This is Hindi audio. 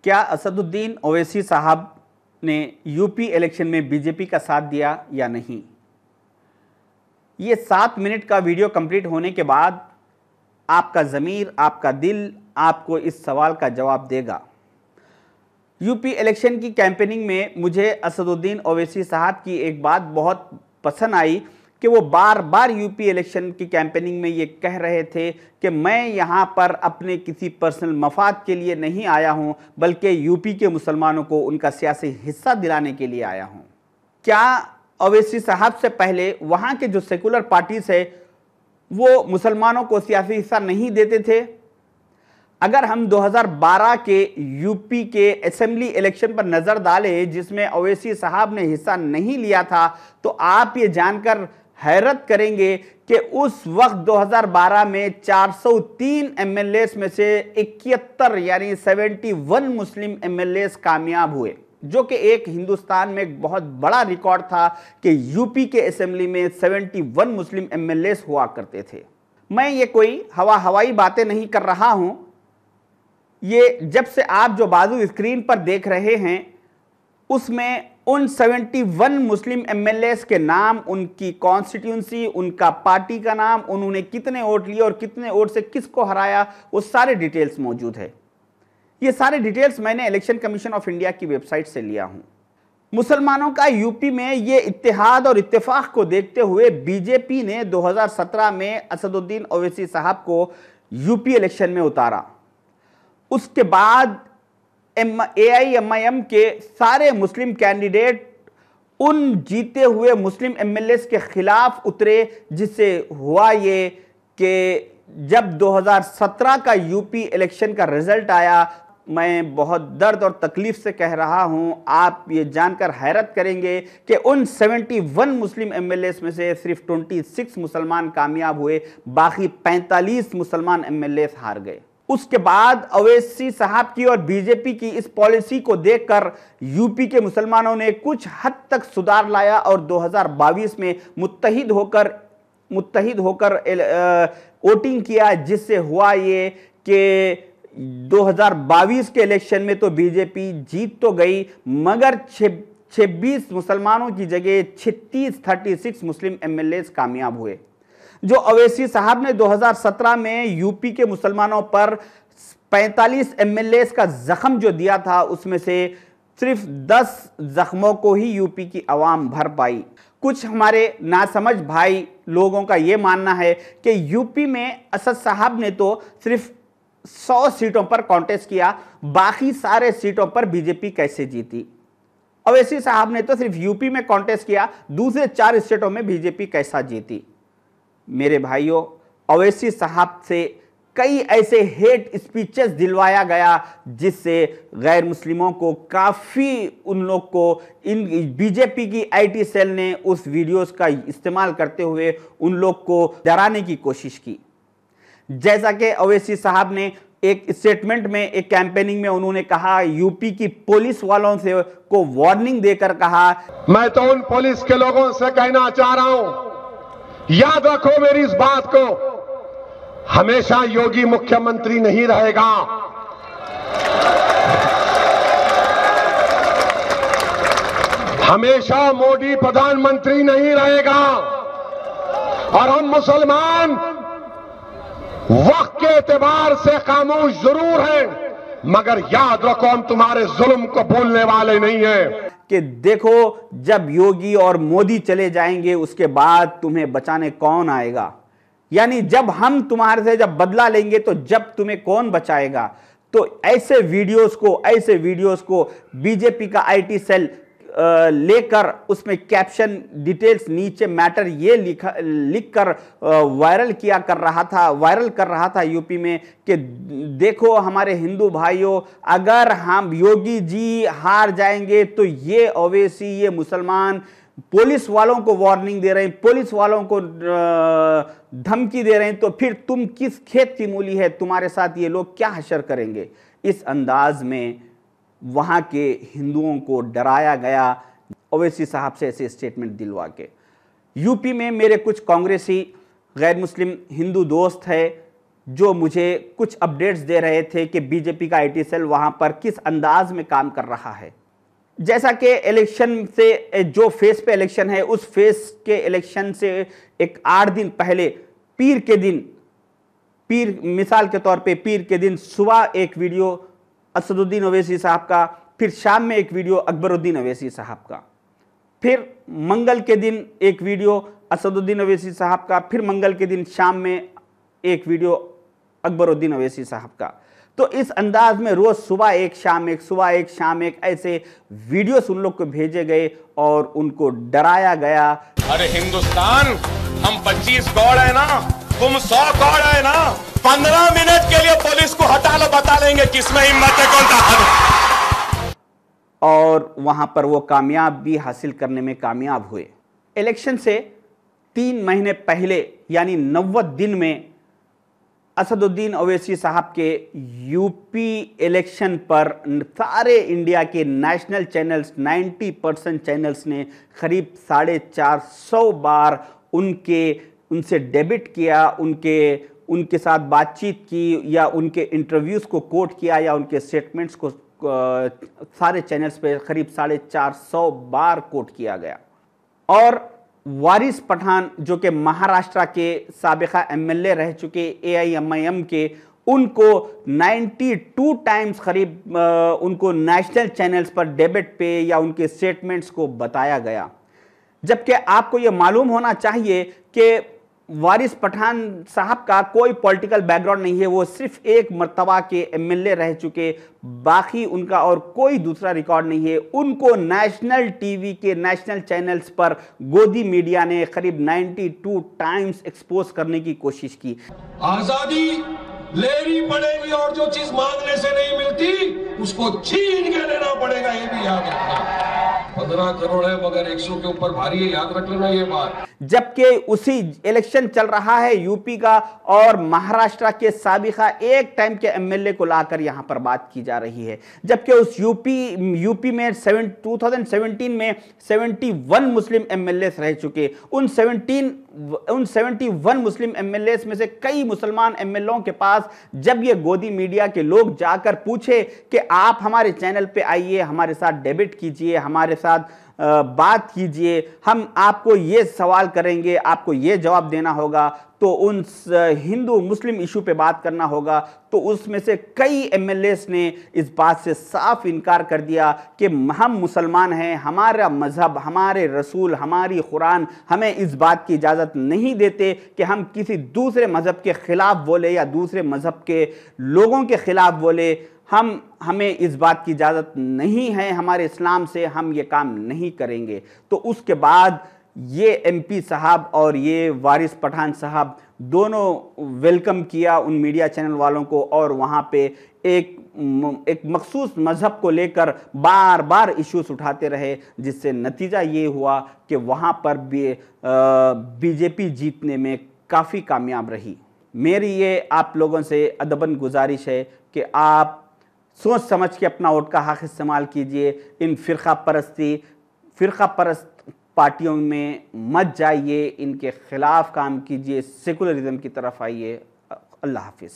क्या असदुद्दीन ओवैसी साहब ने यूपी इलेक्शन में बीजेपी का साथ दिया या नहीं? ये 7 मिनट का वीडियो कंप्लीट होने के बाद आपका ज़मीर, आपका दिल आपको इस सवाल का जवाब देगा। यूपी इलेक्शन की कैंपेनिंग में मुझे असदुद्दीन ओवैसी साहब की एक बात बहुत पसंद आई कि वो बार बार यूपी इलेक्शन की कैंपेनिंग में ये कह रहे थे कि मैं यहाँ पर अपने किसी पर्सनल मफाद के लिए नहीं आया हूँ, बल्कि यूपी के मुसलमानों को उनका सियासी हिस्सा दिलाने के लिए आया हूँ। क्या ओवैसी साहब से पहले वहाँ के जो सेकुलर पार्टीज है वो मुसलमानों को सियासी हिस्सा नहीं देते थे? अगर हम 2012 के यूपी के असेंबली इलेक्शन पर नज़र डालें जिसमें ओवैसी साहब ने हिस्सा नहीं लिया था, तो आप ये जानकर हैरत करेंगे कि उस वक्त 2012 में 403 एमएलएस में से 71 यानी 71 मुस्लिम एमएलएस कामयाब हुए, जो कि एक हिंदुस्तान में एक बहुत बड़ा रिकॉर्ड था कि यूपी के असेंबली में 71 मुस्लिम एमएलएस हुआ करते थे। मैं ये कोई हवाई बातें नहीं कर रहा हूं। ये जब से आप जो बाजू स्क्रीन पर देख रहे हैं उसमें उन 71 मुस्लिम एमएलएस के नाम, उनकी कॉन्स्टिट्यूंसी, उनका पार्टी का नाम, उन्होंने कितने वोट लिए और कितने वोट से किसको हराया, वो सारे डिटेल्स मौजूद है। ये सारे डिटेल्स मैंने इलेक्शन कमीशन ऑफ इंडिया की वेबसाइट से लिया हूं। मुसलमानों का यूपी में ये इत्तेहाद और इत्तेफाक को देखते हुए बीजेपी ने 2017 में असदुद्दीन ओवैसी साहब को यूपी इलेक्शन में उतारा। उसके बाद AIMIM के सारे मुस्लिम कैंडिडेट उन जीते हुए मुस्लिम एमएलएस के खिलाफ उतरे, जिससे हुआ ये कि जब 2017 का यूपी इलेक्शन का रिजल्ट आया, मैं बहुत दर्द और तकलीफ से कह रहा हूं, आप ये जानकर हैरत करेंगे कि उन 71 मुस्लिम एमएलएस में से सिर्फ 26 मुसलमान कामयाब हुए, बाकी 45 मुसलमान एमएलएस हार गए। उसके बाद ओवैसी साहब की और बीजेपी की इस पॉलिसी को देखकर यूपी के मुसलमानों ने कुछ हद तक सुधार लाया और 2022 में मुत्तहिद होकर वोटिंग किया, जिससे हुआ ये कि 2022 के इलेक्शन में तो बीजेपी जीत तो गई, मगर 26 मुसलमानों की जगह 36 मुस्लिम एमएलएस कामयाब हुए। जो ओवैसी साहब ने 2017 में यूपी के मुसलमानों पर 45 एमएलएस का जख्म जो दिया था, उसमें से सिर्फ 10 जख्मों को ही यूपी की आवाम भर पाई। कुछ हमारे नासमझ भाई लोगों का यह मानना है कि यूपी में असद साहब ने तो सिर्फ 100 सीटों पर कॉन्टेस्ट किया, बाकी सारे सीटों पर बीजेपी कैसे जीती। ओवैसी साहब ने तो सिर्फ यूपी में कॉन्टेस्ट किया, दूसरे 4 स्टेटों में बीजेपी कैसा जीती। मेरे भाइयों, ओवैसी साहब से कई ऐसे हेट स्पीचेस दिलवाया गया जिससे गैर मुस्लिमों को काफ़ी, उन लोग को इन बीजेपी की IT सेल ने उस वीडियोस का इस्तेमाल करते हुए उन लोग को डराने की कोशिश की। जैसा कि ओवैसी साहब ने एक स्टेटमेंट में, एक कैंपेनिंग में उन्होंने कहा, यूपी की पुलिस वालों से को वार्निंग देकर कहा, मैं तो उन पुलिस के लोगों से कहना चाह रहा हूं, याद रखो मेरी इस बात को, हमेशा योगी मुख्यमंत्री नहीं रहेगा। हमेशा मोदी प्रधानमंत्री नहीं रहेगा। और हम मुसलमान वक्त के एतबार से खामोश जरूर हैं, मगर याद रखो हम तुम्हारे जुल्म को भूलने वाले नहीं हैं। कि देखो, जब योगी और मोदी चले जाएंगे उसके बाद तुम्हें बचाने कौन आएगा। यानी जब हम तुम्हारे से जब बदला लेंगे तो जब तुम्हें कौन बचाएगा। तो ऐसे वीडियोस को बीजेपी का IT सेल लेकर उसमें कैप्शन डिटेल्स नीचे मैटर ये लिखकर वायरल कर रहा था यूपी में कि देखो हमारे हिंदू भाइयों, अगर हम योगी जी हार जाएंगे तो ये ओवैसी, ये मुसलमान पुलिस वालों को वार्निंग दे रहे हैं, पुलिस वालों को धमकी दे रहे हैं, तो फिर तुम किस खेत की मूली है, तुम्हारे साथ ये लोग क्या हशर करेंगे। इस अंदाज में वहाँ के हिंदुओं को डराया गया ओवैसी साहब से ऐसे स्टेटमेंट दिलवा के। यूपी में मेरे कुछ कांग्रेसी गैर मुस्लिम हिंदू दोस्त है जो मुझे कुछ अपडेट्स दे रहे थे कि बीजेपी का आईटी सेल वहां पर किस अंदाज में काम कर रहा है। जैसा कि इलेक्शन से जो फेस पे इलेक्शन है, उस फेस के इलेक्शन से एक 8 दिन पहले पीर के दिन, पीर मिसाल के तौर पे पीर के दिन सुबह एक वीडियो असदुद्दीन ओवैसी साहब का, फिर शाम में एक वीडियो अकबरुद्दीन ओवैसी साहब का, फिर मंगल के दिन एक वीडियो असदुद्दीन ओवैसी साहब का, फिर मंगल के दिन शाम में एक वीडियो अकबरुद्दीन ओवैसी साहब का। तो इस अंदाज में रोज सुबह एक शाम एक, सुबह एक शाम एक, ऐसे वीडियोस उन लोग को भेजे गए और उनको डराया गया। अरे हिंदुस्तान, हम 25 गॉड है ना, तुम 100 गॉड है ना। 15 मिनट के लिए पुलिस को हटा लो, बता लेंगे किसमें हिम्मत है, कौन ताकत। और वहां पर वो कामयाब भी हासिल करने में कामयाब हुए। इलेक्शन से 3 महीने पहले यानी 90 दिन में असदुद्दीन ओवैसी साहब के यूपी इलेक्शन पर सारे इंडिया के नेशनल चैनल्स, 90% चैनल्स ने करीब 450 बार उनसे डेबिट किया, उनके साथ बातचीत की या उनके इंटरव्यूज़ को कोट किया या उनके स्टेटमेंट्स को सारे चैनल्स पे करीब 450 बार कोट किया गया। और वारिस पठान जो कि महाराष्ट्र के साबिका एमएलए रह चुके एआईएमआईएम के, उनको 92 टाइम्स करीब उनको नेशनल चैनल्स पर डेबिट पे या उनके स्टेटमेंट्स को बताया गया। जबकि आपको ये मालूम होना चाहिए कि वारिस पठान साहब का कोई पॉलिटिकल बैकग्राउंड नहीं है, वो सिर्फ एक मर्तबा के एमएलए रह चुके, बाकी उनका और कोई दूसरा रिकॉर्ड नहीं है। उनको नेशनल टीवी के नेशनल चैनल्स पर गोदी मीडिया ने करीब 92 टाइम्स एक्सपोज करने की कोशिश की। आजादी लेनी पड़ेगी और जो चीज मांगने से नहीं मिलती उसको छीन के लेना पड़ेगा, ये भी याद रखना। 15 करोड़ है मगर 100 के ऊपर भारी है, याद रख लेना ये बात। जबकि उसी इलेक्शन चल रहा है यूपी का और महाराष्ट्र के साबिका एक टाइम के एमएलए को लाकर यहां पर बात की जा रही है। जबकि उस यूपी में 2017 में 71 मुस्लिम एमएलए रह चुके। उन 71 मुस्लिम एमएलए में से कई मुसलमान एमएलओ के पास जब ये गोदी मीडिया के लोग जाकर पूछे कि आप हमारे चैनल पे आइए, हमारे साथ डेबिट कीजिए, हमारे साथ बात कीजिए, हम आपको ये सवाल करेंगे, आपको ये जवाब देना होगा, तो उन हिंदू मुस्लिम इशू पे बात करना होगा, तो उसमें से कई एमएलएस ने इस बात से साफ इनकार कर दिया कि हम मुसलमान हैं, हमारा मजहब, हमारे रसूल, हमारी कुरान हमें इस बात की इजाज़त नहीं देते कि हम किसी दूसरे मज़हब के ख़िलाफ़ बोले या दूसरे मज़हब के लोगों के ख़िलाफ़ बोले। हमें इस बात की इजाज़त नहीं है, हमारे इस्लाम से हम ये काम नहीं करेंगे। तो उसके बाद ये एमपी साहब और ये वारिस पठान साहब दोनों वेलकम किया उन मीडिया चैनल वालों को, और वहाँ पे एक मखसूस मज़हब को लेकर बार बार इश्यूज उठाते रहे, जिससे नतीजा ये हुआ कि वहाँ पर भी बीजेपी जीतने में काफ़ी कामयाब रही। मेरी ये आप लोगों से अदबन गुजारिश है कि आप सोच समझ के अपना वोट का हक इस्तेमाल कीजिए। इन फ़िरका परस्त पार्टियों में मत जाइए, इनके खिलाफ काम कीजिए, सेकुलरिज्म की तरफ आइए। अल्लाह हाफिज़।